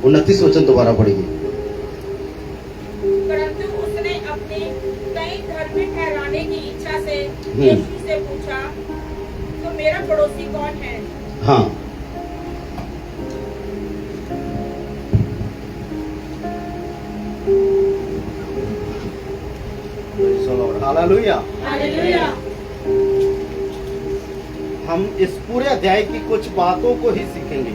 29 वचन दोबारा पढ़िए। परंतु उसने अपने कई धर्मी ठहराने की इच्छा से यीशु से पूछा, तो मेरा पड़ोसी कौन है? हाँ, हालेलुया। हालेलुया। हम इस पूरे अध्याय की कुछ बातों को ही सीखेंगे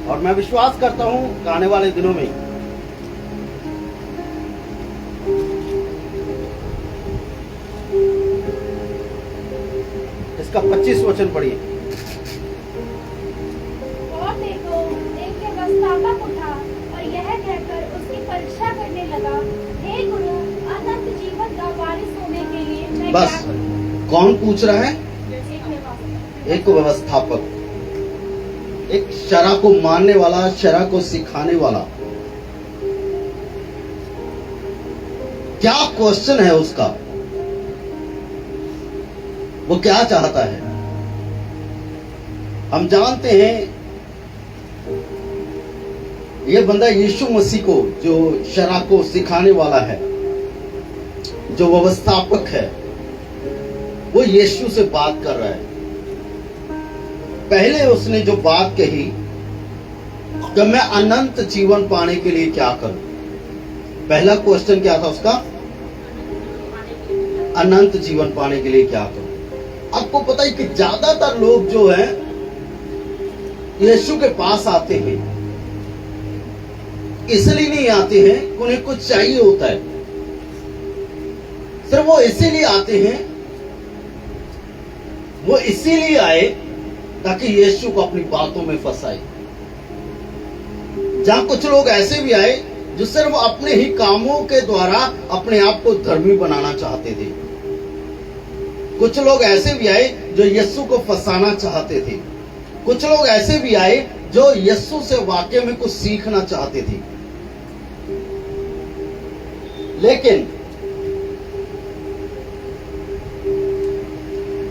और मैं विश्वास करता हूं आने वाले दिनों में इसका 25 वचन पढ़िए। और देखो, एक व्यवस्थापक उठा और यह कहकर उसकी परीक्षा करने लगा, हे गुरु, अनंत जीवन का वारिस होने के लिए मैं बस क्या करूं? कौन पूछ रहा है? एक व्यवस्थापक। एक व्यवस्थापक, एक शरह को मानने वाला, शरह को सिखाने वाला। क्या क्वेश्चन है उसका? वो क्या चाहता है? हम जानते हैं ये बंदा यीशु मसीह को, जो शरह को सिखाने वाला है, जो व्यवस्थापक है, वो यीशु से बात कर रहा है। पहले उसने जो बात कही कि मैं अनंत जीवन पाने के लिए क्या करूं। पहला क्वेश्चन क्या था उसका? अनंत जीवन पाने के लिए क्या करूं। आपको पता है कि ज्यादातर लोग जो हैं यीशु के पास आते हैं, इसलिए नहीं आते हैं कि उन्हें कुछ चाहिए होता है, सिर्फ वो इसीलिए आते हैं, वो इसीलिए आए ताकि यीशु को अपनी बातों में फंसाए। जहां कुछ लोग ऐसे भी आए जो सिर्फ अपने ही कामों के द्वारा अपने आप को धर्मी बनाना चाहते थे। कुछ लोग ऐसे भी आए जो यीशु को फंसाना चाहते थे। कुछ लोग ऐसे भी आए जो यीशु से वाकई में कुछ सीखना चाहते थे। लेकिन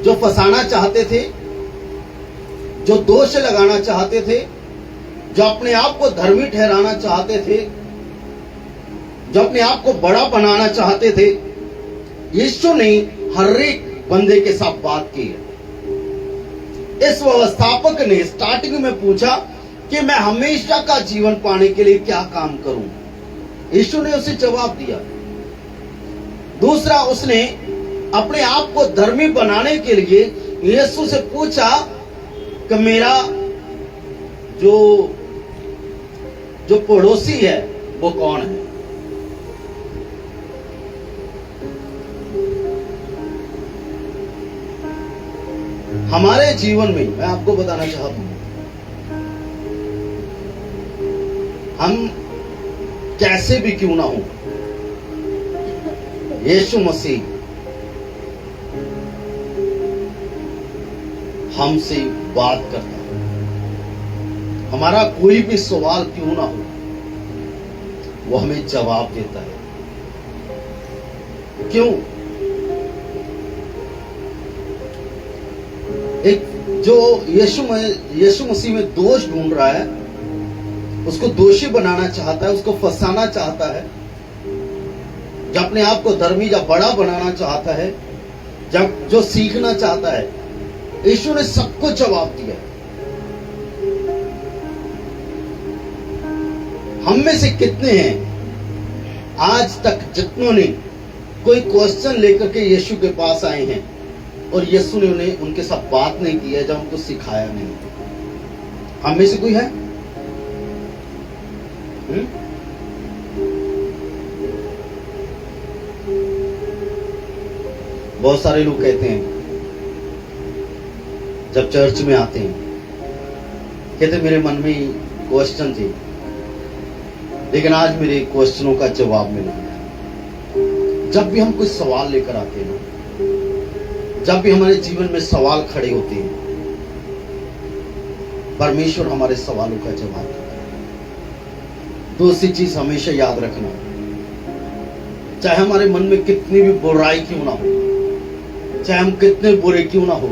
जो फंसाना चाहते थे, जो दोष लगाना चाहते थे, जो अपने आप को धर्मी ठहराना चाहते थे, जो अपने आप को बड़ा बनाना चाहते थे, यीशु ने हर एक बंदे के साथ बात की है। इस व्यवस्थापक ने स्टार्टिंग में पूछा कि मैं हमेशा का जीवन पाने के लिए क्या काम करूं। यीशु ने उसे जवाब दिया। दूसरा, उसने अपने आप को धर्मी बनाने के लिए यीशु से पूछा कि मेरा जो पड़ोसी है वो कौन है। हमारे जीवन में मैं आपको बताना चाहता हूं, हम कैसे भी क्यों ना हो, यीशु मसीह हमसे बात करता है। हमारा कोई भी सवाल क्यों ना हो, वो हमें जवाब देता है। क्यों? एक जो यीशु मसीह में दोष ढूंढ रहा है, उसको दोषी बनाना चाहता है, उसको फंसाना चाहता है, जो अपने आप को धर्मी या बड़ा बनाना चाहता है, जब जो सीखना चाहता है, यीशु ने सबको जवाब दिया। हम में से कितने हैं आज तक जितनों ने कोई क्वेश्चन लेकर के यीशु के पास आए हैं और यीशु ने उन्हें उनके साथ बात नहीं की है, जब उनको सिखाया नहीं? हम में से कोई है? बहुत सारे लोग कहते हैं जब चर्च में आते हैं, कहते मेरे मन में क्वेश्चन थे, लेकिन आज मेरे क्वेश्चनों का जवाब मिला। जब भी हम कोई सवाल लेकर आते हैं, जब भी हमारे जीवन में सवाल खड़े होते हैं, परमेश्वर हमारे सवालों का जवाब देता है। दूसरी चीज हमेशा याद रखना, चाहे हमारे मन में कितनी भी बुराई क्यों ना हो, चाहे हम कितने बुरे क्यों ना हो,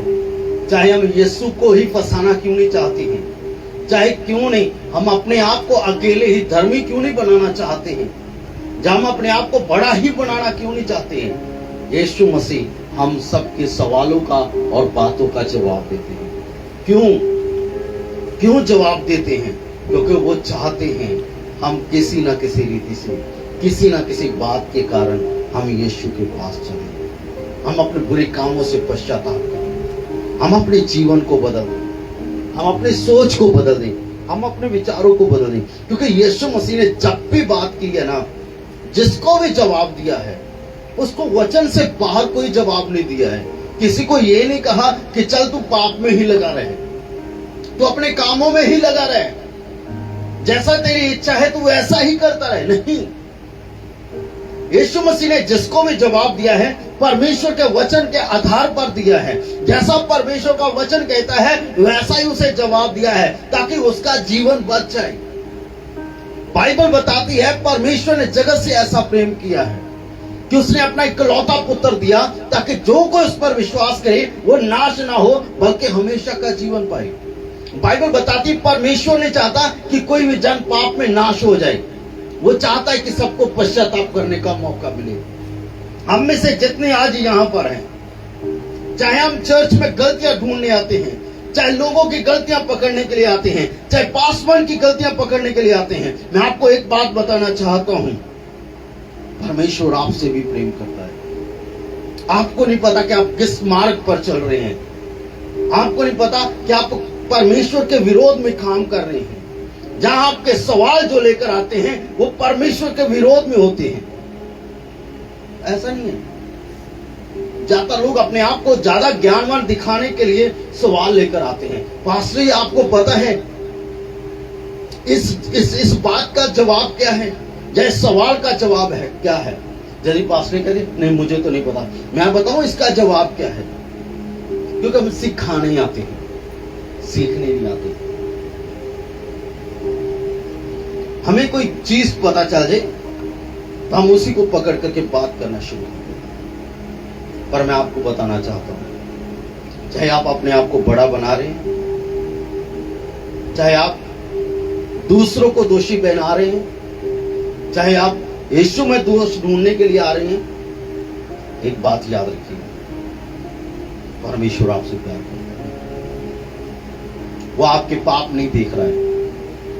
चाहे हम यीशु को ही फंसाना क्यों नहीं चाहते हैं, चाहे क्यों नहीं, हम अपने आप को अकेले ही धर्मी क्यों नहीं बनाना चाहते हैं, जब हम अपने आप को बड़ा ही बनाना क्यों नहीं चाहते हैं, यीशु मसीह हम सबके सवालों का और बातों का जवाब देते हैं। क्यों जवाब देते हैं? क्योंकि वो चाहते हैं हम किसी ना किसी रीति से, किसी ना किसी बात के कारण हम यीशु के पास चलें, हम अपने बुरे कामों से पश्चाताप करें, हम अपने जीवन को बदल दें, हम अपनी सोच को बदल दें, हम अपने विचारों को बदल दें। क्योंकि यीशु मसीह ने जब भी बात की है ना, जिसको भी जवाब दिया है उसको वचन से बाहर कोई जवाब नहीं दिया है। किसी को ये नहीं कहा कि चल तू पाप में ही लगा रहे, तू अपने कामों में ही लगा रहे, जैसा तेरी इच्छा है तू वैसा ही करता रहे। नहीं, यीशु मसीह ने जिसको भी जवाब दिया है परमेश्वर के वचन के आधार पर दिया है। जैसा परमेश्वर का वचन कहता है वैसा ही उसे जवाब दिया है, ताकि उसका जीवन बच जाए। बाइबल बताती है परमेश्वर ने जगत से ऐसा प्रेम किया है कि उसने अपना इकलौता पुत्र दिया, ताकि जो कोई उस पर विश्वास करे वो नाश ना हो बल्कि हमेशा का जीवन पाए। बाइबल बताती है परमेश्वर ने चाहता कि कोई भी जन पाप में नाश हो जाए, वो चाहता है कि सबको पश्चाताप करने का मौका मिले। हम में से जितने आज यहाँ पर हैं, चाहे हम चर्च में गलतियां ढूंढने आते हैं, चाहे लोगों की गलतियां पकड़ने के लिए आते हैं, चाहे पासवान की गलतियां पकड़ने के लिए आते हैं, मैं आपको एक बात बताना चाहता हूं, परमेश्वर आपसे भी प्रेम करता है। आपको नहीं पता कि आप किस मार्ग पर चल रहे हैं, आपको नहीं पता कि आप परमेश्वर के विरोध में काम कर रहे हैं। जहां आपके सवाल जो लेकर आते हैं वो परमेश्वर के विरोध में होते हैं। ऐसा नहीं है, ज्यादा लोग अपने आप को ज्यादा ज्ञानवान दिखाने के लिए सवाल लेकर आते हैं। पास्टर जी आपको पता है इस बात का जवाब क्या है, या इस सवाल का जवाब है क्या है? यदि पास्टर कहे नहीं मुझे तो नहीं पता, मैं बताऊं इसका जवाब क्या है। क्योंकि हम सिखाने नहीं आते हैं, सीखने नहीं आते। हमें कोई चीज पता चल जाए तो हम उसी को पकड़ करके बात करना शुरू कर देते। पर मैं आपको बताना चाहता हूं, चाहे आप अपने आप को बड़ा बना रहे हैं, चाहे आप दूसरों को दोषी बना रहे हैं, चाहे आप यीशु में दोष ढूंढने के लिए आ रहे हैं, एक बात याद रखिए, परमेश्वर आपसे प्यार करता है। वो आपके पाप नहीं देख रहा है,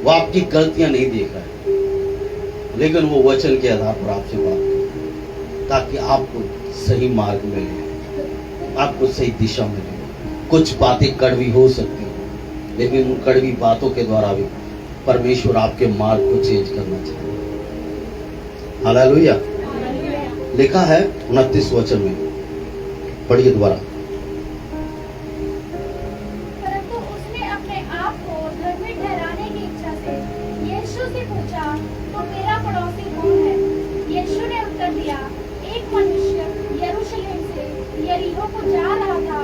वो आपकी गलतियां नहीं देख रहा है, लेकिन वो वचन के आधार पर आपसे बात करे ताकि आपको सही मार्ग मिले, आपको सही दिशा मिले। कुछ बातें कड़वी हो सकती हैं, लेकिन उन कड़वी बातों के द्वारा भी परमेश्वर आपके मार्ग को चेंज करना चाहते हैं। हालेलुया। लिखा है 29 वचन में, पढ़िए दोबारा। परंतु उसने अपने आप को धर्मी ठहराने की इच्छा से यीशु से पूछा, तो मेरा पड़ोसी कौन है? यीशु ने उत्तर दिया, एक मनुष्य यरूशलेम से यरीहो को जा रहा था,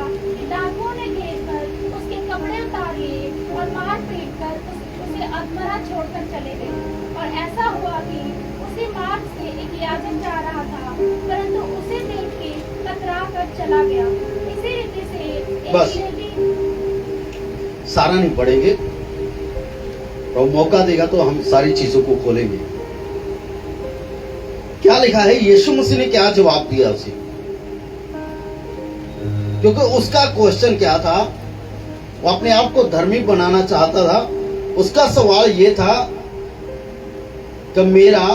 डाकुओं ने घेर कर उसके कपड़े उतार लिए और मार पीट कर उसे अधमरा छोड़कर चले गए। और ऐसा हुआ कि उसी मार्ग से एक याजक जा रहा था, परंतु उसे देख के कतरा कर चला गया। इसी रीति से बस सारा नहीं पढ़ेंगे, और मौका देगा तो हम सारी चीजों को खोलेंगे। क्या लिखा है, यीशु मसीह ने क्या जवाब दिया उसे? क्योंकि उसका क्वेश्चन क्या था, वो अपने आप को धर्मी बनाना चाहता था। उसका सवाल ये था कि मेरा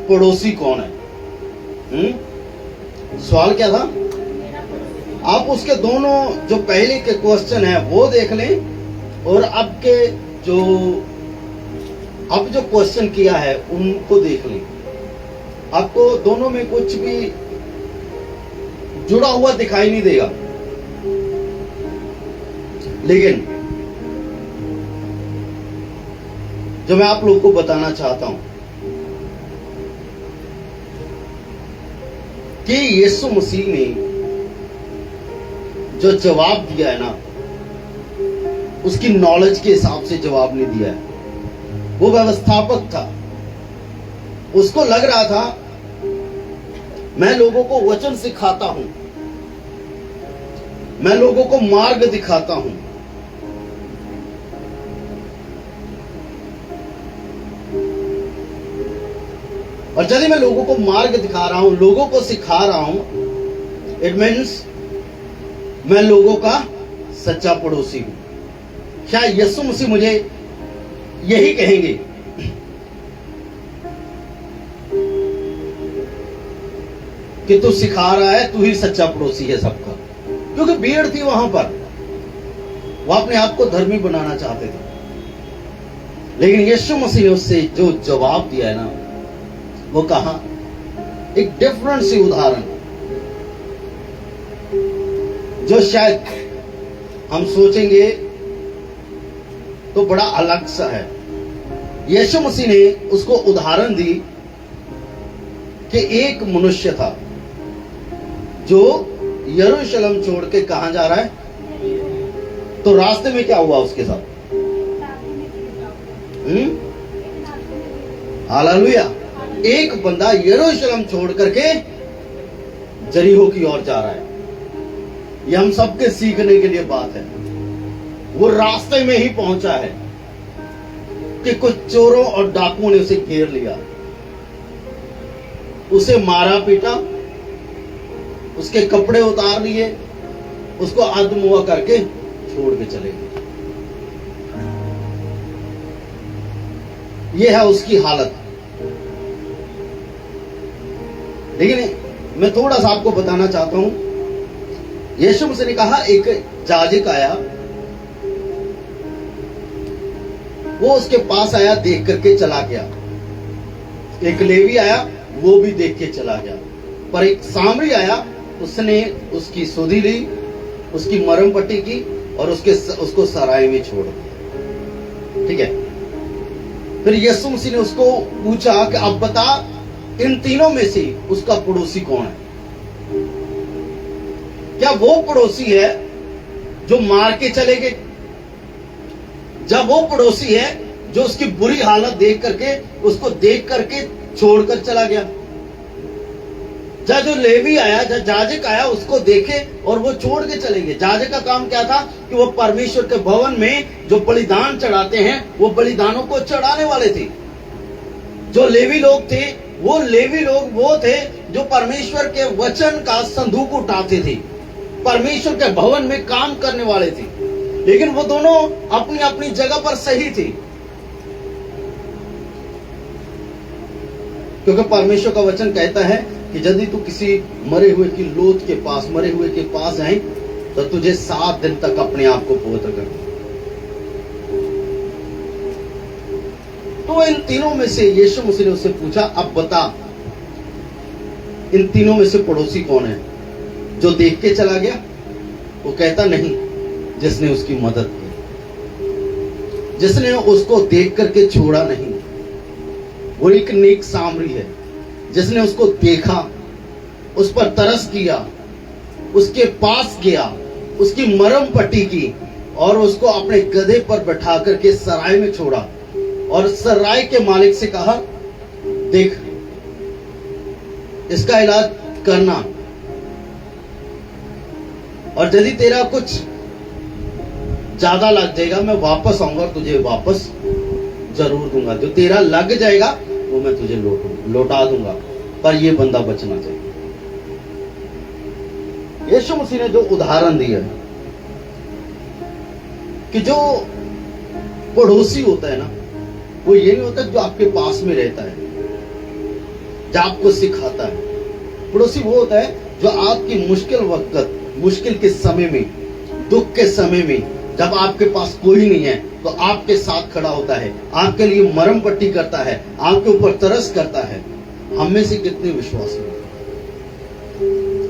पड़ोसी कौन है? सवाल क्या था? आप उसके दोनों जो पहले के क्वेश्चन है वो देख लें, और अब जो क्वेश्चन किया है उनको देख लें। आपको दोनों में कुछ भी जुड़ा हुआ दिखाई नहीं देगा, लेकिन जो मैं आप लोगों को बताना चाहता हूं कि यीशु मसीह ने जो जवाब दिया है ना, उसकी नॉलेज के हिसाब से जवाब नहीं दिया है। वो व्यवस्थापक था, उसको लग रहा था मैं लोगों को वचन सिखाता हूं, मैं लोगों को मार्ग दिखाता हूं, और यदि मैं लोगों को मार्ग दिखा रहा हूं, लोगों को सिखा रहा हूं, इट मीन्स मैं लोगों का सच्चा पड़ोसी हूं। क्या यीशु मसीह मुझे यही कहेंगे कि तू सिखा रहा है, तू ही सच्चा पड़ोसी है सबका? क्योंकि भीड़ थी वहां पर, वो अपने आप को धर्मी बनाना चाहते थे। लेकिन यीशु मसीह ने उससे जो जवाब दिया है ना, वो कहा एक डिफरेंट सी उदाहरण जो शायद हम सोचेंगे तो बड़ा अलग सा है। यीशु मसीह ने उसको उदाहरण दी कि एक मनुष्य था जो यरूशलेम छोड़ के कहां जा रहा है? तो रास्ते में क्या हुआ उसके साथ? हालेलुया। एक बंदा यरूशलेम छोड़ करके जरीहो की ओर जा रहा है। ये हम सबके सीखने के लिए बात है। वो रास्ते में ही पहुंचा है कि कुछ चोरों और डाकुओं ने उसे घेर लिया, उसे मारा पीटा, उसके कपड़े उतार लिए, उसको आदमुआ करके छोड़ के चले गए। यह है उसकी हालत। लेकिन मैं थोड़ा सा आपको बताना चाहता हूं, यीशु मसीह ने कहा एक याजक आया, वो उसके पास आया, देख करके चला गया। एक लेवी आया, वो भी देख के चला गया। पर एक सामरी आया, उसने उसकी सुधि ली, उसकी मरहम पट्टी की और उसको सराय में छोड़ दिया। ठीक है। फिर यीशु मसीह ने उसको पूछा कि अब बता, इन तीनों में से उसका पड़ोसी कौन है? क्या वो पड़ोसी है जो मार के चले गए? जब वो पड़ोसी है जो उसकी बुरी हालत देख करके, उसको देख करके छोड़कर चला गया? जो लेवी आया, जो याजक आया, उसको देखे और वो छोड़ के चले गए। याजक का काम क्या था कि वो परमेश्वर के भवन में जो बलिदान चढ़ाते हैं, वो बलिदानों को चढ़ाने वाले थे। जो लेवी लोग थे, वो लेवी लोग वो थे जो परमेश्वर के वचन का संदूक उठाते थे, परमेश्वर के भवन में काम करने वाले थे। लेकिन वो दोनों अपनी अपनी जगह पर सही थे, क्योंकि परमेश्वर का वचन कहता है कि यदि तू किसी मरे हुए की लोथ के पास, मरे हुए के पास जाए, तो तुझे 7 दिन तक अपने आप को पवित्र करना। तो इन तीनों में से यीशु मसीह ने उससे पूछा, अब बता, इन तीनों में से पड़ोसी कौन है? जो देख के चला गया? वो कहता नहीं, जिसने उसकी मदद की, जिसने उसको देख करके छोड़ा नहीं, वो एक नेक सामरी है, जिसने उसको देखा, उस पर तरस किया, उसके पास गया, उसकी मरहम पट्टी की और उसको अपने गधे पर बैठा करके सराय में छोड़ा और सराय के मालिक से कहा, देख, इसका इलाज करना, और यदि तेरा कुछ ज्यादा लग जाएगा, मैं वापस आऊंगा और तुझे वापस जरूर दूंगा। जो तेरा लग जाएगा वो मैं तुझे लौटा दूंगा, पर ये बंदा बचना चाहिए। यीशु मसीह ने जो उदाहरण दिया कि जो पड़ोसी होता है ना, वो ये नहीं होता जो आपके पास में रहता है, जो आपको सिखाता है। पड़ोसी वो होता है जो आपकी मुश्किल वक्त, मुश्किल के समय में, दुख के समय में, जब आपके पास कोई नहीं है, तो आपके साथ खड़ा होता है, आपके लिए मरहम पट्टी करता है, आपके ऊपर तरस करता है। हम में से कितने विश्वासी हैं,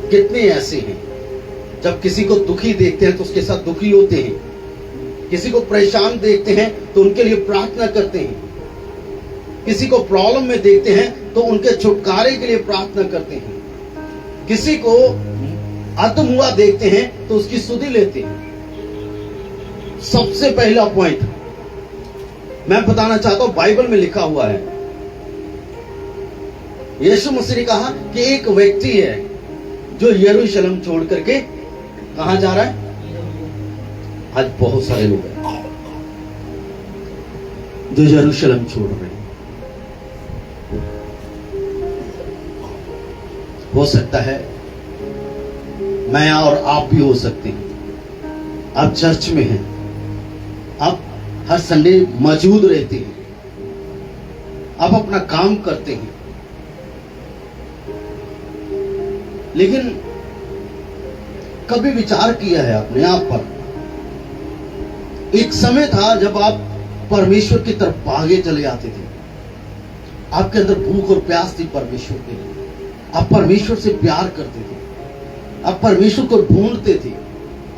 कितने ऐसे हैं जब किसी को दुखी देखते हैं तो उसके साथ दुखी होते हैं, किसी को परेशान देखते हैं तो उनके लिए प्रार्थना करते हैं, किसी को प्रॉब्लम में देखते हैं तो उनके छुटकारे के लिए प्रार्थना करते हैं, किसी को अधम हुआ देखते हैं तो उसकी सुधि लेते हैं। सबसे पहला पॉइंट मैं बताना चाहता हूं, बाइबल में लिखा हुआ है। यीशु मसीह ने कहा कि एक व्यक्ति है जो यरूशलेम छोड़ करके कहां जा रहा है? आज बहुत सारे लोग हैं जो यरूशलेम छोड़ रहे हैं। हो सकता है मैं और आप भी हो सकते हैं। आप चर्च में हैं, आप हर संडे मौजूद रहते हैं, आप अपना काम करते हैं, लेकिन कभी विचार किया है अपने आप पर? एक समय था जब आप परमेश्वर की तरफ भागे चले आते थे, आपके अंदर भूख और प्यास थी परमेश्वर के लिए, आप परमेश्वर से प्यार करते थे, आप परमेश्वर को ढूंढते थे,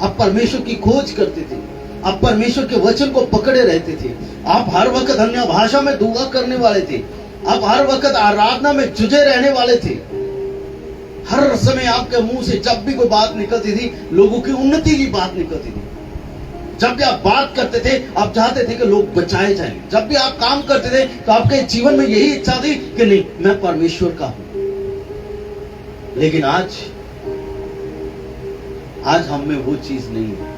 आप परमेश्वर की खोज करते थे, आप परमेश्वर के वचन को पकड़े रहते थे, आप हर वक्त अन्य भाषा में दुआ करने वाले थे, आप हर वक्त आराधना में जुझे रहने वाले थे। हर समय आपके मुंह से जब भी कोई बात निकलती थी, लोगों की उन्नति की बात निकलती थी। जब भी आप बात करते थे, आप चाहते थे कि लोग बचाए जाएं। जब भी आप काम करते थे तो आपके जीवन में यही इच्छा थी कि नहीं, मैं परमेश्वर का हूं। लेकिन आज हम में वो चीज नहीं है।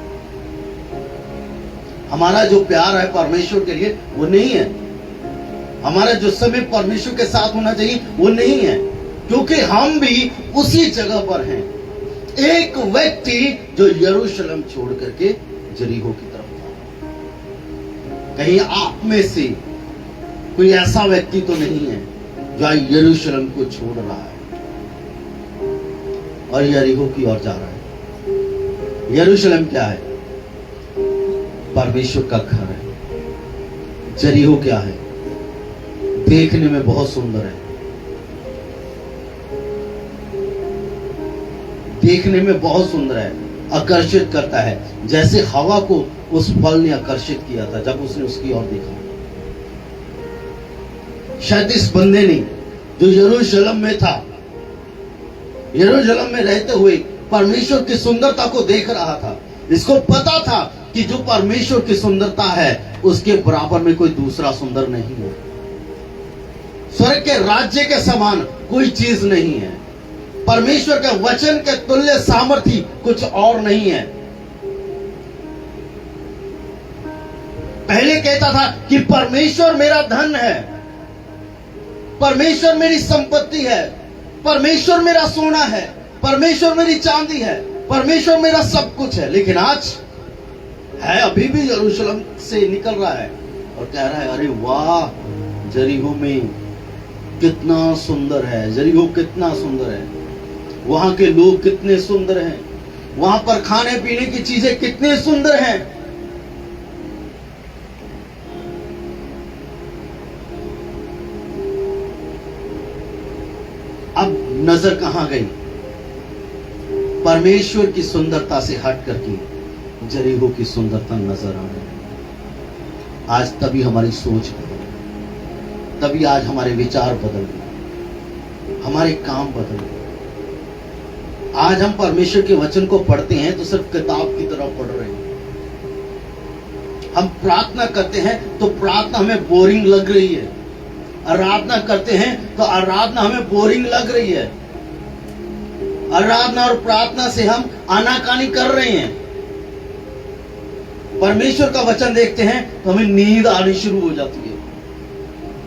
हमारा जो प्यार है परमेश्वर के लिए वो नहीं है। हमारा जो समय परमेश्वर के साथ होना चाहिए वो नहीं है, क्योंकि हम भी उसी जगह पर हैं। एक व्यक्ति जो यरूशलेम छोड़ करके जरीहो की तरफ था। कहीं आप में से कोई ऐसा व्यक्ति तो नहीं है जो यरूशलेम को छोड़ रहा है और यरीहो की ओर जा रहा है। यरूशलेम क्या है? परमेश्वर का घर है। जरीहो क्या है? देखने में बहुत सुंदर है, देखने में बहुत सुंदर है, आकर्षित करता है, जैसे हवा को उस फल ने आकर्षित किया था जब उसने उसकी ओर देखा। शायद इस बंदे ने जो यरूशलेम में था, यरूशलेम में रहते हुए परमेश्वर की सुंदरता को देख रहा था, इसको पता था कि जो परमेश्वर की सुंदरता है उसके बराबर में कोई दूसरा सुंदर नहीं है। स्वर्ग के राज्य के समान कोई चीज नहीं है। परमेश्वर के वचन के तुल्य सामर्थ्य कुछ और नहीं है। पहले कहता था कि परमेश्वर मेरा धन है, परमेश्वर मेरी संपत्ति है, परमेश्वर मेरा सोना है, परमेश्वर मेरी चांदी है, परमेश्वर मेरा सब कुछ है। लेकिन आज है, अभी भी यरूशलेम से निकल रहा है और कह रहा है, अरे वाह, जरीहो में कितना सुंदर है, जरीहो कितना सुंदर है, वहां के लोग कितने सुंदर हैं, वहां पर खाने पीने की चीजें कितनी सुंदर हैं। अब नजर कहां गई? परमेश्वर की सुंदरता से हट करके जरीहो की सुंदरता नजर आ रही। आज तभी हमारी सोच बदली, तभी आज हमारे विचार बदल गए, हमारे काम बदल गए। आज हम परमेश्वर के वचन को पढ़ते हैं तो सिर्फ किताब की तरह पढ़ रहे हैं। हम प्रार्थना करते हैं तो प्रार्थना हमें बोरिंग लग रही है, आराधना करते हैं तो आराधना हमें बोरिंग लग रही है। आराधना और प्रार्थना से हम आनाकानी कर रहे हैं। परमेश्वर का वचन देखते हैं तो हमें नींद आनी शुरू हो जाती है।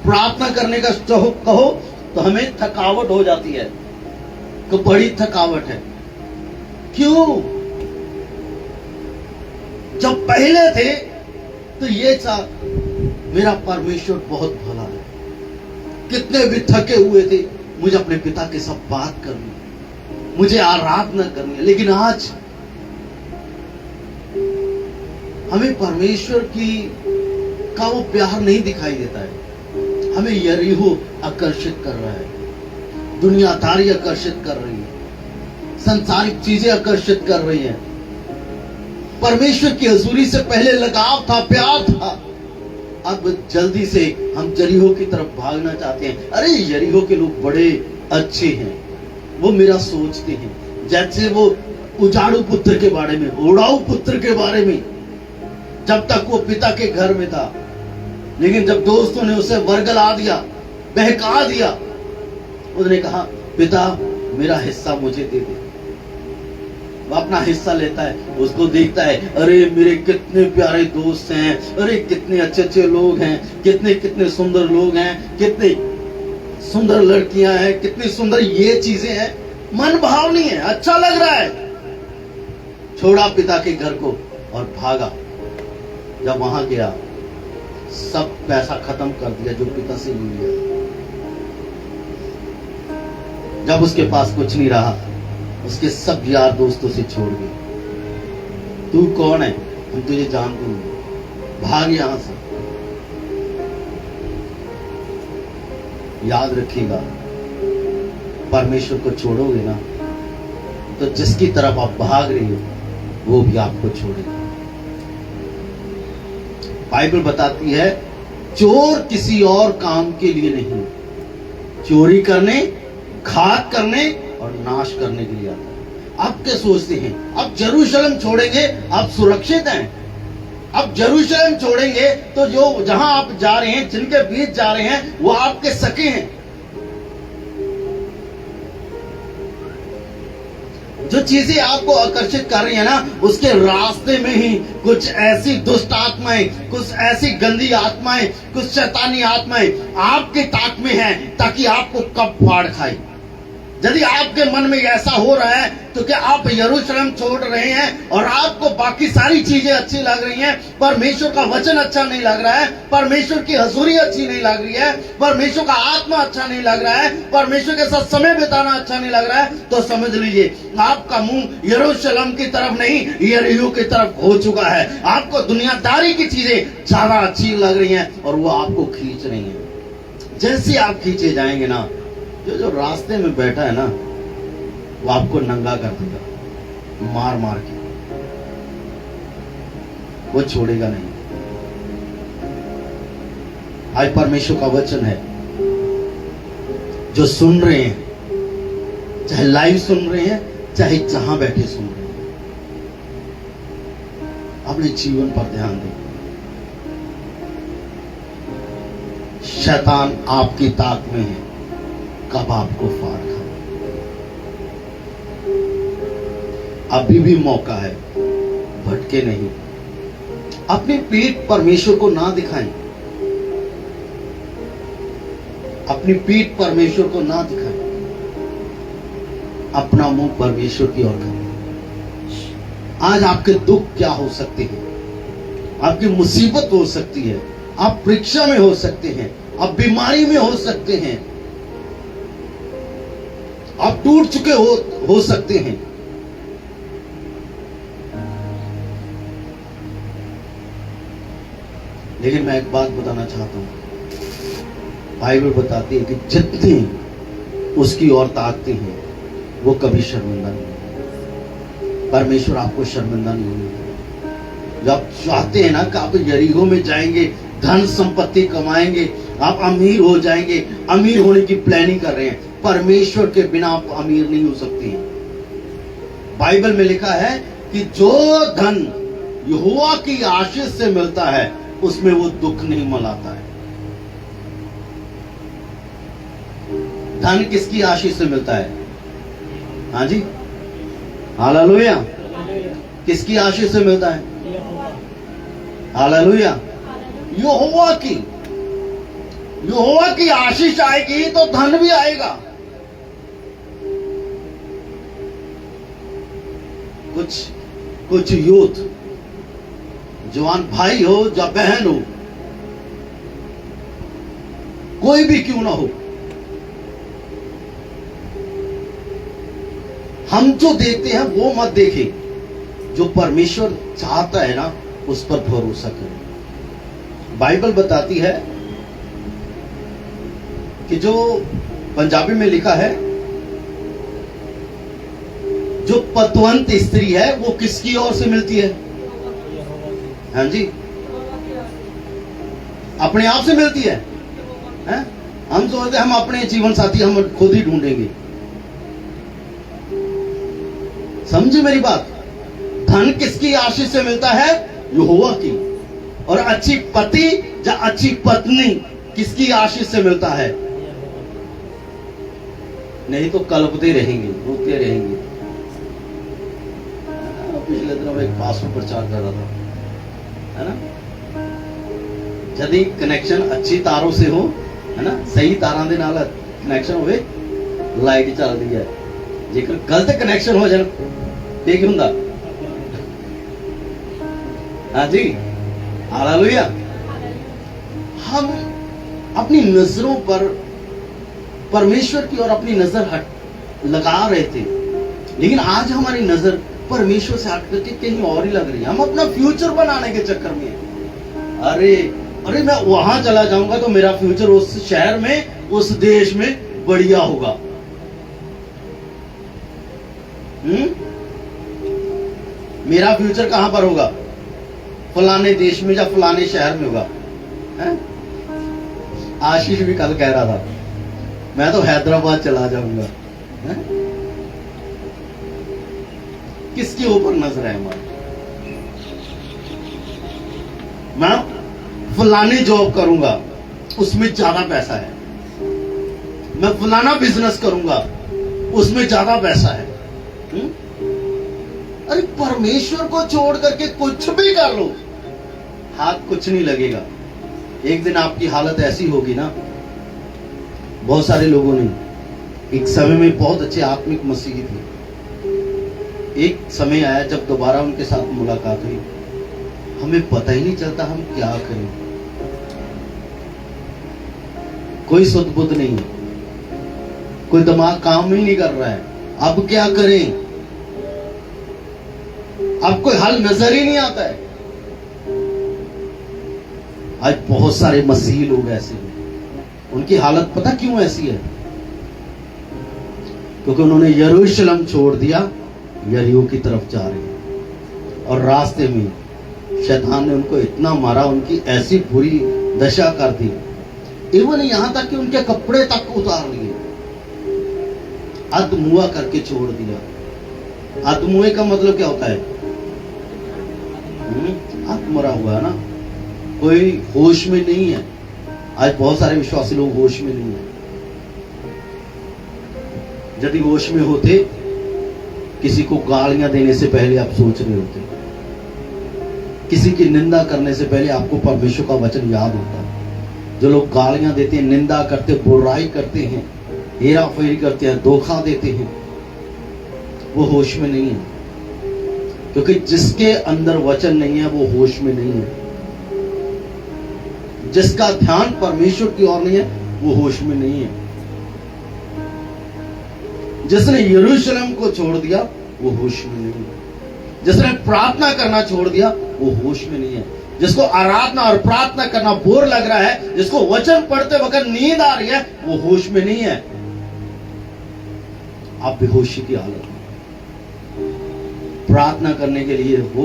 प्रार्थना करने का कहो तो हमें थकावट हो जाती है, तो बड़ी थकावट है। क्यों? जब पहले थे तो ये था, मेरा परमेश्वर बहुत भला है, कितने भी थके हुए थे, मुझे अपने पिता के साथ बात करनी, मुझे आराधना करनी है। लेकिन आज हमें परमेश्वर का वो प्यार नहीं दिखाई देता है। हमें यरीहो आकर्षित कर रहा है, दुनियादारी आकर्षित कर रही है, संसारिक चीजें आकर्षित कर रही हैं। परमेश्वर की हजूरी से पहले लगाव था, प्यार था, अब जल्दी से हम जरीहो की तरफ भागना चाहते हैं। अरे यरीहो के लोग बड़े अच्छे हैं, वो मेरा सोचते हैं, जैसे वो उजाड़ू पुत्र के बारे में, उड़ाऊ पुत्र के बारे में, जब तक वो पिता के घर में था। लेकिन जब दोस्तों ने उसे वर्गला दिया, बहका दिया, उसने कहा, पिता मेरा हिस्सा मुझे दे दे। वो अपना हिस्सा लेता है, उसको देखता है, अरे मेरे कितने प्यारे दोस्त हैं, अरे कितने अच्छे अच्छे लोग हैं, कितने कितने सुंदर लोग हैं, कितने सुंदर लड़कियां हैं, कितनी सुंदर ये चीजें हैं। मन भाव नहीं है, अच्छा लग रहा है। छोड़ा पिता के घर को और भागा। जब वहां गया, सब पैसा खत्म कर दिया जो पिता से ले लिया। जब उसके पास कुछ नहीं रहा, उसके सब यार दोस्तों से छोड़ गए। तू कौन है? हम तुझे जानते नहीं, भाग यहां से। याद रखिएगा, परमेश्वर को छोड़ोगे ना, तो जिसकी तरफ आप भाग रही हो वो भी आपको छोड़ेगा। बाइबल बताती है, चोर किसी और काम के लिए नहीं, चोरी करने, घात करने और नाश करने के लिए आता है। आप क्या सोचते हैं, अब यरूशलेम छोड़ेंगे, आप सुरक्षित हैं? अब यरूशलेम छोड़ेंगे तो जो जहां आप जा रहे हैं, जिनके बीच जा रहे हैं, वो आपके सके हैं। जो चीजें आपको आकर्षित कर रही है ना, उसके रास्ते में ही कुछ ऐसी दुष्ट आत्माएं, कुछ ऐसी गंदी आत्माएं, कुछ शैतानी आत्माएं आपके ताक में हैं, ताकि आपको कब फाड़ खाए। यदि आपके मन में ऐसा हो रहा है तो क्या आप यरूशलेम छोड़ रहे हैं और आपको बाकी सारी चीजें अच्छी लग रही हैं, परमेश्वर का वचन अच्छा नहीं लग रहा है, परमेश्वर की हजूरी अच्छी नहीं लग रही है, परमेश्वर का आत्मा अच्छा नहीं लग रहा है, परमेश्वर के साथ समय बिताना अच्छा नहीं लग रहा है, तो समझ लीजिए आपका मुंह यरूशलेम की तरफ नहीं, यरीहो की तरफ हो चुका है। आपको दुनियादारी की चीजें ज्यादा अच्छी लग रही हैं और वो आपको खींच रही हैं। जैसे आप खींचे जाएंगे ना, जो रास्ते में बैठा है ना, वो आपको नंगा कर देगा, मार मार के। वो छोड़ेगा नहीं। आज परमेश्वर का वचन है, जो सुन रहे हैं, चाहे लाइव सुन रहे हैं, चाहे जहां बैठे सुन रहे हैं, अपने जीवन पर ध्यान दें। शैतान आपकी ताक में है, कब आपको फाड़ खाए। अभी भी मौका है, भटके नहीं। अपनी पीठ परमेश्वर को ना दिखाएं, अपनी पीठ परमेश्वर को ना दिखाएं, अपना मुंह परमेश्वर की ओर करें। आज आपके दुख क्या हो सकते हैं, आपकी मुसीबत हो सकती है, आप परीक्षा में हो सकते हैं, आप बीमारी में हो सकते हैं, आप टूट चुके हो सकते हैं। लेकिन मैं एक बात बताना चाहता हूं, बाइबल बताती है कि जितने उसकी ओर ताकते हैं वो कभी शर्मिंदा नहीं होंगे। परमेश्वर आपको शर्मिंदा नहीं होने। जब आप चाहते हैं ना कि आप यरीहो में जाएंगे, धन संपत्ति कमाएंगे, आप अमीर हो जाएंगे, अमीर होने की प्लानिंग कर रहे हैं, परमेश्वर के बिना आप अमीर नहीं हो सकते हैं। बाइबल में लिखा है कि जो धन यहोवा की आशीष से मिलता है, उसमें वो दुख नहीं मनाता है। धन किसकी आशीष से मिलता है? हाँ जी, हालेलुया। किसकी आशीष से मिलता है? हालेलुया। यहोवा की। यहोवा की आशीष आएगी तो धन भी आएगा। कुछ यूथ, जवान भाई हो या बहन हो, कोई भी क्यों ना हो, हम जो देखते हैं वो मत देखें, जो परमेश्वर चाहता है ना उस पर भरोसा करें। बाइबल बताती है कि जो पंजाबी में लिखा है, जो पतवंत स्त्री है वो किसकी ओर से मिलती है? हाँ जी, अपने आप से मिलती है, हैं? हम सोचते हम अपने जीवन साथी हम खुद ही ढूंढेंगे। समझे मेरी बात? धन किसकी आशीष से मिलता है? यहोवा की। और अच्छी पति या अच्छी पत्नी किसकी आशीष से मिलता है? नहीं तो कल्पते रहेंगे, रोते रहेंगे। पिछले दिनों एक पास्टर प्रचार कर रहा था, है ना, यदि कनेक्शन अच्छी तारों से हो, है ना, सही तारों के नाल कनेक्शन होवे, लाइट चलती है, जेकर गलत कनेक्शन हो जाए ते की हुंदा हाँ जी हालेलुया। हम अपनी नजरों पर परमेश्वर की ओर अपनी नजर हट लगा रहे थे, लेकिन आज हमारी नजर परमेश्वर से हट करके कहीं और ही लग रही है। हम अपना फ्यूचर बनाने के चक्कर में हैं। अरे अरे मैं वहां चला जाऊंगा तो मेरा फ्यूचर उस शहर में उस देश में बढ़िया होगा। मेरा फ्यूचर कहां पर होगा? फलाने देश में या फलाने शहर में होगा। आशीष भी कल कह रहा था मैं तो हैदराबाद चला जाऊंगा। किसके ऊपर नजर है हमारी? मैं फलानी जॉब करूंगा उसमें ज्यादा पैसा है, मैं फलाना बिजनेस करूंगा उसमें ज्यादा पैसा है। अरे परमेश्वर को छोड़ करके कुछ भी कर लो, हाथ कुछ नहीं लगेगा। एक दिन आपकी हालत ऐसी होगी ना, बहुत सारे लोगों ने एक समय में बहुत अच्छे आत्मिक मसीही थे, एक समय आया जब दोबारा उनके साथ मुलाकात हुई, हमें पता ही नहीं चलता हम क्या करें। कोई सुध बुध नहीं है, कोई दिमाग काम ही नहीं कर रहा है, अब क्या करें, अब कोई हल नजर ही नहीं आता है। आज बहुत सारे मसीही लोग ऐसे हैं, उनकी हालत पता क्यों ऐसी है? क्योंकि उन्होंने यरूशलेम छोड़ दिया, यरीहो की तरफ जा रहे हैं, और रास्ते में शैतान ने उनको इतना मारा, उनकी ऐसी बुरी दशा कर दी, इवन यहां तक कि उनके कपड़े तक उतार लिए, अधमुआ करके छोड़ दिया। अधमुए का मतलब क्या होता है? आत्मरा हुआ है ना, कोई होश में नहीं है। आज बहुत सारे विश्वासी लोग होश में नहीं है। यदि होश में होते, किसी को गालियां देने से पहले आप सोच रहे होते, किसी की निंदा करने से पहले आपको परमेश्वर का वचन याद होता। जो लोग गालियां देते हैं, निंदा करते, बुराई करते हैं, हेरा फेरी करते हैं, धोखा देते हैं, वो होश में नहीं है। क्योंकि जिसके अंदर वचन नहीं है वो होश में नहीं है। जिसका ध्यान परमेश्वर की ओर नहीं है वो होश में नहीं है। जिसने यरूशलेम को छोड़ दिया वो होश में नहीं है। जिसने प्रार्थना करना छोड़ दिया वो होश में नहीं है। जिसको आराधना और प्रार्थना करना बोर लग रहा है, जिसको वचन पढ़ते वक्त नींद आ रही है, वो होश में नहीं है। आप बेहोशी की हालत में प्रार्थना करने के लिए हो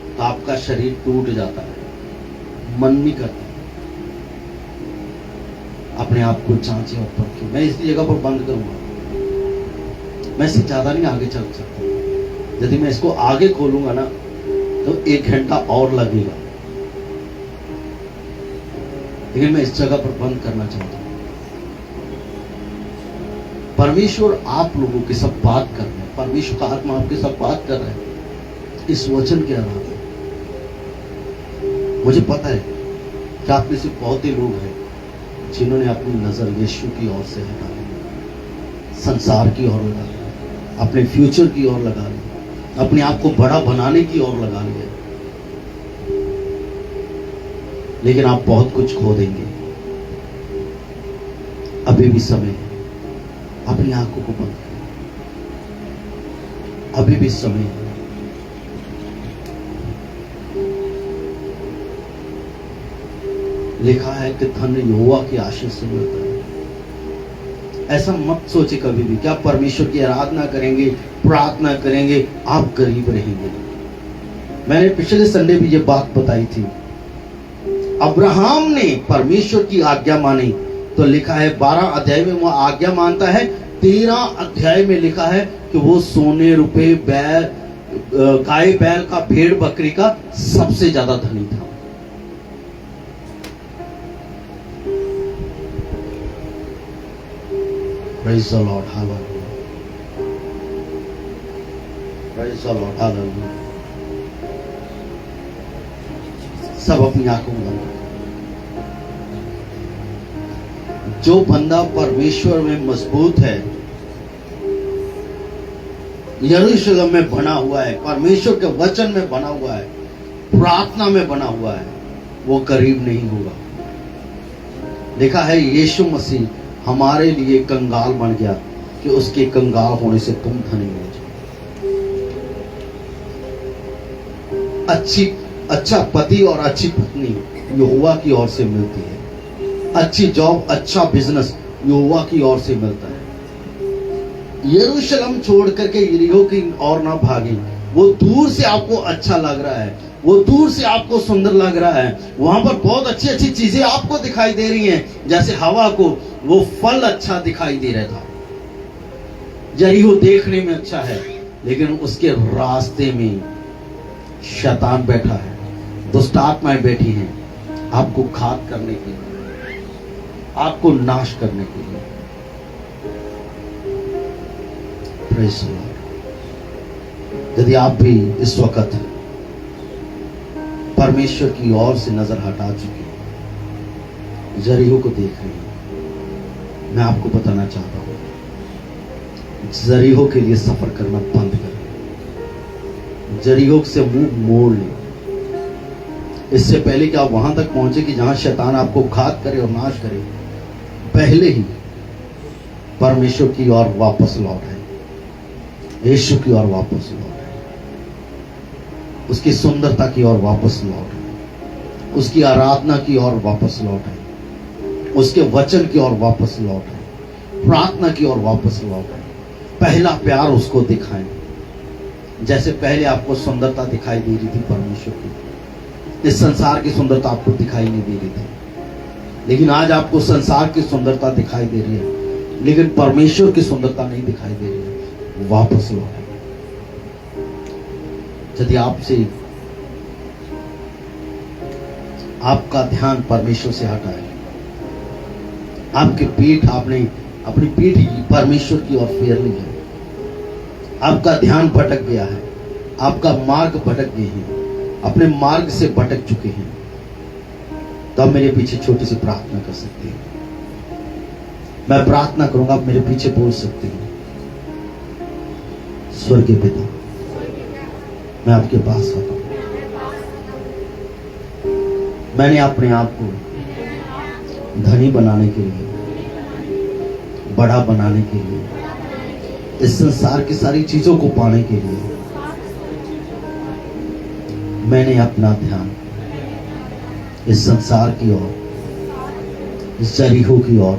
तो आपका शरीर टूट जाता है, मन नहीं करता। अपने आप को जांचे और परखें। मैं इस जगह पर बंद करूंगा, मैं इससे ज्यादा नहीं आगे चल सकता। यदि मैं इसको आगे खोलूंगा ना तो 1 घंटा और लगेगा, लेकिन मैं इस जगह पर बंद करना चाहता हूं। परमेश्वर आप लोगों के सब बात कर रहे हैं, परमेश्वर का आत्मा आपके सब बात कर रहे हैं इस वचन के आधार पर। मुझे पता है कि आप में से बहुत ही लोग हैं जिन्होंने अपनी नजर यीशु की ओर से हटा ली, संसार की ओर लगा ली, अपने फ्यूचर की ओर लगा ली, अपने आप को बड़ा बनाने की ओर लगा लिया। लेकिन आप बहुत कुछ खो देंगे। अभी भी समय है, अपनी आंखों को बंद करें। अभी भी समय है। लिखा है कि धन्य यहोवा की आशीष से मिलता है। ऐसा मत सोचे कभी भी कि आप परमेश्वर की आराधना करेंगे, प्रार्थना करेंगे, आप गरीब रहेंगे। मैंने पिछले संडे भी ये बात बताई थी। अब्राहम ने परमेश्वर की आज्ञा मानी तो लिखा है 12 अध्याय में वो आज्ञा मानता है। 13 अध्याय में लिखा है कि वो सोने रुपए बैल, गाय बैल का, भेड़ बकरी का सबसे ज्यादा धनी था। Praise the Lord, hallelujah. Praise the Lord, hallelujah. सब अपनी आंखों में बंद। जो बंदा परमेश्वर में मजबूत है यरूशलेम में बना हुआ है, परमेश्वर के वचन में बना हुआ है, प्रार्थना में बना हुआ है, वो करीब नहीं होगा। देखा है यीशु मसीह हमारे लिए कंगाल बन गया कि उसके कंगाल होने से तुम धनी हो जाओ। अच्छा पति और अच्छी पत्नी यहोवा की ओर से मिलती है। अच्छी जॉब, अच्छा बिजनेस यहोवा की ओर से मिलता है। यरूशलेम छोड़ करके यरीहो की ओर ना भागे। वो दूर से आपको अच्छा लग रहा है, वो दूर से आपको सुंदर लग रहा है, वहां पर बहुत अच्छी अच्छी चीजें आपको दिखाई दे रही हैं। जैसे हवा को वो फल अच्छा दिखाई दे रहा था। यरीहो देखने में अच्छा है, लेकिन उसके रास्ते में शैतान बैठा है, दुष्ट आत्माएं बैठी हैं, आपको घात करने के लिए, आपको नाश करने के लिए। Praise the Lord. यदि आप भी इस वक्त परमेश्वर की ओर से नजर हटा चुके हैं, यरीहो को देख रहे हैं, मैं आपको बताना चाहता हूं, यरीहो के लिए सफर करना बंद करें। यरीहो से मुंह मोड़ लें। इससे पहले कि आप वहां तक पहुंचे कि जहां शैतान आपको घात करे और नाश करे, पहले ही परमेश्वर की ओर वापस लौट आए, यीशु की ओर वापस लौट आए, उसकी सुंदरता की ओर वापस लौट आए, उसकी आराधना की ओर वापस लौट आए, उसके वचन की ओर वापस लौट आए, प्रार्थना की ओर वापस लौट आए। पहला प्यार उसको दिखाएं। जैसे पहले आपको सुंदरता दिखाई दे रही थी परमेश्वर की, इस संसार की सुंदरता आपको दिखाई नहीं दे रही थी, लेकिन आज आपको संसार की सुंदरता दिखाई दे रही है, लेकिन परमेश्वर की सुंदरता नहीं दिखाई दे रही है। वापस लौट। यदि आपसे आपका ध्यान परमेश्वर से हटा है, आपकी पीठ, आपने अपनी पीठ परमेश्वर की ओर फेर ली है, आपका ध्यान भटक गया है, आपका मार्ग भटक गए हैं, अपने मार्ग से भटक चुके हैं, तो आप मेरे पीछे छोटी सी प्रार्थना कर सकते हैं। मैं प्रार्थना करूंगा, आप मेरे पीछे बोल सकते हैं। स्वर्गीय पिता, मैं आपके पास आता हूं। मैंने अपने आप को धनी बनाने के लिए, बड़ा बनाने के लिए, इस संसार की सारी चीजों को पाने के लिए मैंने अपना ध्यान इस संसार की ओर, इस यरीहो की ओर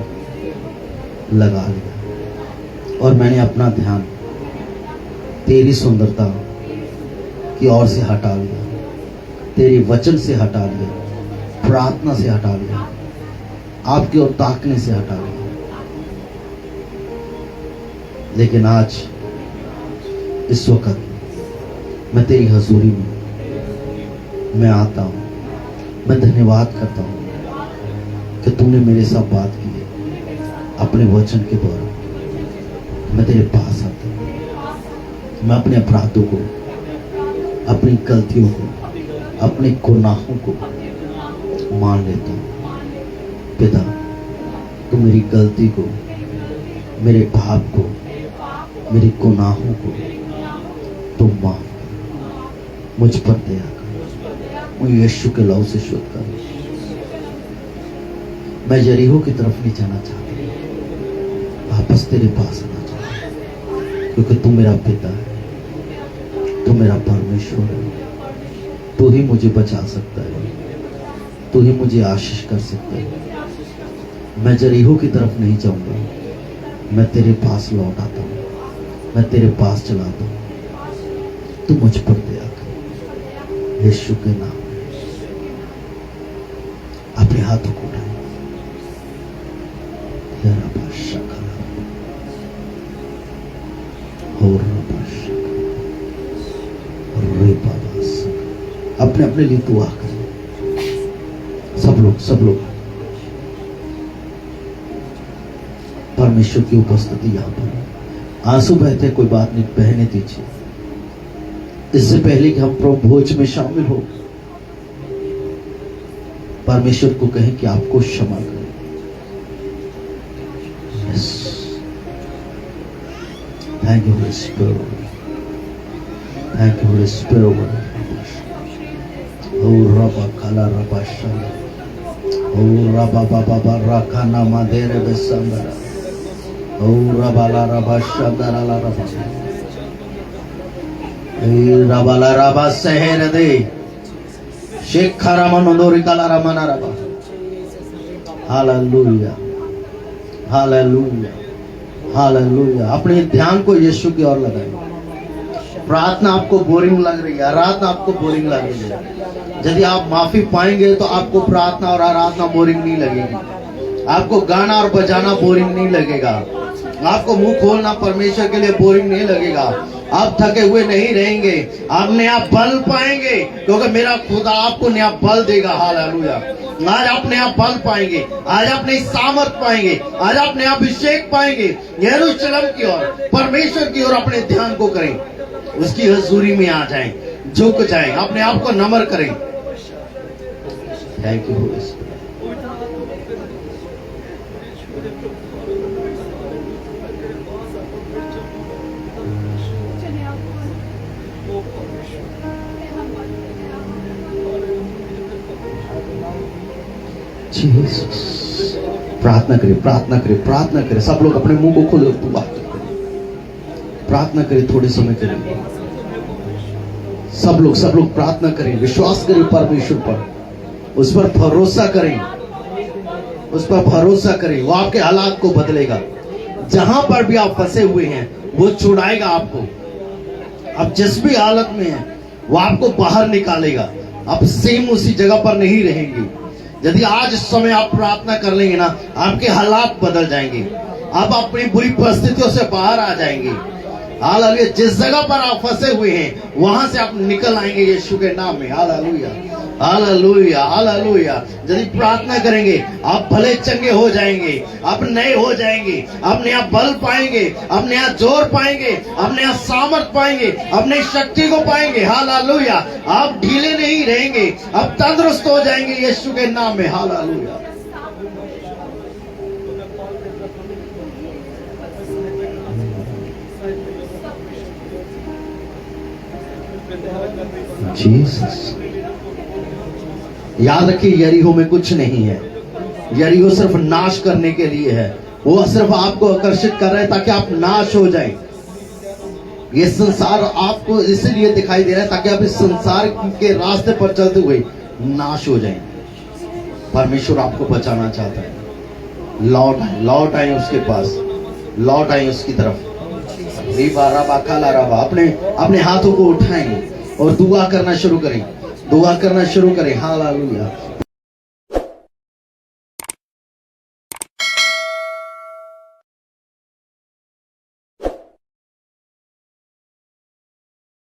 लगा लिया, और मैंने अपना ध्यान तेरी सुंदरता की ओर से हटा लिया, तेरे वचन से हटा लिया, प्रार्थना से हटा लिया, आपकी ओर ताकने से हटा लिया। लेकिन आज इस वक्त मैं तेरी हजूरी में मैं आता हूं, मैं धन्यवाद करता हूं कि तूने मेरे साथ बात की है अपने वचन के द्वारा। मैं तेरे पास आता हूं, मैं अपने अपराधों को, अपनी गलतियों को, अपने गुनाहों को मान लेता हूं। पिता, तू मेरी गलती को, मेरे पाप को, मेरे गुनाहों को तुम माफ कर, मुझ पर दया कर, मुझे यीशु के लहू से शुद्ध कर। मैं यरीहो की तरफ नहीं जाना चाहता, वापस तेरे पास आना चाहता, क्योंकि तू मेरा पिता है, तू मेरा परमेश्वर है, तू ही मुझे बचा सकता है, तू ही मुझे आशीष कर सकता है। मैं यरीहो की तरफ नहीं जाऊंगा, मैं तेरे पास लौट आता हूं, मैं तेरे पास चलाता हूं, तू मुझ पर दया कर, यीशु के नाम में। अपने हाथों को उठाए, अपने अपने लिए दुआ करें। सब लोग परमेश्वर की उपस्थिति यहां पर। आंसू बहते कोई बात नहीं, बहने दीजिए। इससे पहले कि हम प्रभु भोज में शामिल हो, परमेश्वर को कहें कि आपको क्षमा करें। Thank you Holi spirit. Thank you, Holy Spirit. Oh, Rabba Kala Rabba Shanda. Oh, Rabba Baba Barakana Madere Besandara. Oh, Rabba La Rabba Shanda La Rabba. Hey, Rabba La Rabba Seher De. Shekhara Manodori Kala Ramana Rabba. Hallelujah. Hallelujah. Hallelujah. अपने ध्यान को यीशु की ओर लगाएं। प्रार्थना आपको boring लग रही है, आराधना आपको बोरिंग लग रही है, यदि आप माफी पाएंगे तो आपको प्रार्थना और आराधना बोरिंग नहीं लगेगी। आपको गाना और बजाना बोरिंग नहीं लगेगा। आपको मुंह खोलना परमेश्वर के लिए बोरिंग नहीं लगेगा। आप थके हुए नहीं रहेंगे। आप नया बल पाएंगे, क्योंकि मेरा खुदा आपको नया बल देगा। हालेलुया। आज आप नया बल पाएंगे, आज आप नई सामर्थ पाएंगे, आज आप नया अभिषेक पाएंगे। यरूशलेम की ओर, परमेश्वर की ओर अपने ध्यान को करें, उसकी हजूरी में आ जाएं, झुक जाएं, अपने आप को नम्र करें। Thank you Holi spirit. Jesus. प्रार्थना करें, प्रार्थना करें, प्रार्थना करें। सब लोग अपने मुंह को खोलो, प्रार्थना करें, थोड़े समय के लिए सब लोग प्रार्थना करें, विश्वास करें परमेश्वर पर, उस पर भरोसा करें, उस पर भरोसा करें। वो आपके हालात को बदलेगा। जहां पर भी आप फंसे हुए हैं वो छुड़ाएगा आपको। आप जिस भी हालत में हैं वो आपको बाहर निकालेगा। आप सेम उसी जगह पर नहीं रहेंगे। यदि आज इस समय आप प्रार्थना कर लेंगे ना, आपके हालात बदल जाएंगे। आप अपनी बुरी परिस्थितियों से बाहर आ जाएंगे। हालेलुया। जिस जगह पर आप फंसे हुए हैं वहां से आप निकल आएंगे यीशु के नाम में। Hallelujah, hallelujah, hallelujah. यदि प्रार्थना करेंगे आप भले चंगे हो जाएंगे, आप नए हो जाएंगे, आप नया बल पाएंगे, आप नया जोर पाएंगे, आप नया सामर्थ पाएंगे, आप नई शक्ति को पाएंगे। हालेलुया। आप ढीले नहीं रहेंगे, आप तंदुरुस्त हो जाएंगे यीशु के नाम में। हालेलुया। जीसस। याद रखिए, यरीहो में कुछ नहीं है। यरीहो सिर्फ नाश करने के लिए है। वो सिर्फ आपको आकर्षित कर रहे हैं ताकि आप नाश हो जाएं। ये संसार आपको इसलिए दिखाई दे रहा है ताकि आप इस संसार के रास्ते पर चलते हुए नाश हो जाएं। परमेश्वर आपको बचाना चाहता है। लौट आए, लौट आए उसके पास, लौट आए उसकी तरफ। अपने हाथों को उठाएं और दुआ करना शुरू करें, दुआ करना शुरू करें। हालेलुया।